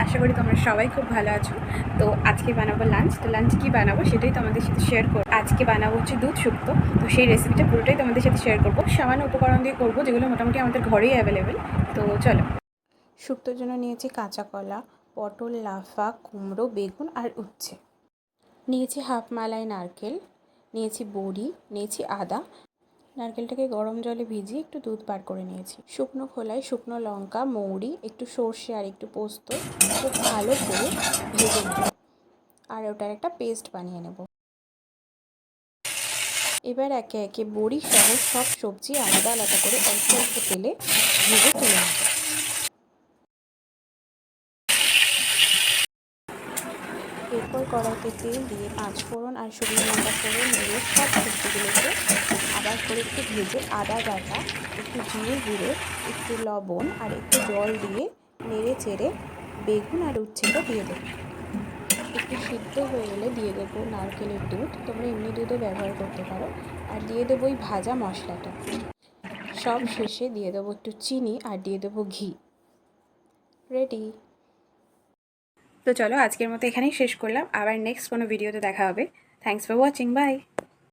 আশা করি তোমরা সবাই খুব ভালো আছো। তো আজকে বানাবো লাঞ্চ। তো লাঞ্চ কী বানাবো সেটাই তোমাদের সাথে শেয়ার করবো। আজকে বানাবো হচ্ছে দুধ শুক্তো। তো সেই রেসিপিটা পুরোটাই তোমাদের সাথে শেয়ার করবো। সামান্য উপকরণ দিয়ে করবো, যেগুলো মোটামুটি আমাদের ঘরেই অ্যাভেলেবেল। তো চলো। শুক্তোর জন্য নিয়েছি কাঁচা কলা, পটল, লাফা, কুমড়ো, বেগুন আর উচ্ছে। নিয়েছি হাফ মালাই নারকেল, নিয়েছি বড়ি, নিয়েছি আদা। নারকেলটাকে গরম জলে ভিজিয়ে একটু দুধ বার করে নিয়েছি। শুকনো খোলায় শুকনো লঙ্কা, মৌরি, একটু সর্ষে আর একটু পোস্ত খুব ভালো করে ভেজে নেব, আর ওটার একটা পেস্ট বানিয়ে নেব। এবার একে একে বড়ি সহ সব সবজি আলাদা আলাদা করে অল্প অল্প তেলে ভেজে তুলে নেব। এরপর কড়াইতে তেল দিয়ে 5 ফোড়ন আর শুকনো লঙ্কা ফোড়ন দিয়ে সব সবজিগুলোকে আবার করে একটু ভেজে আদা বাটা, একটু জিরে গুঁড়ো, একটু লবণ আর একটু জল দিয়ে নেড়ে চেড়ে বেগুন আর উচ্ছেটা দিয়ে দেবো। একটু সিদ্ধ হয়ে গেলে দিয়ে দেবো নারকেলের দুধ, তোমরা এমনি দুধও ব্যবহার করতে পারো। আর দিয়ে দেবো ওই ভাজা মশলাটা। সব শেষে দিয়ে দেবো একটু চিনি আর দিয়ে দেবো ঘি। রেডি। তো চলো, আজকের মতো এখানেই শেষ করলাম। আবার নেক্সট কোনো ভিডিওতে দেখা হবে। Thanks for watching. বাই।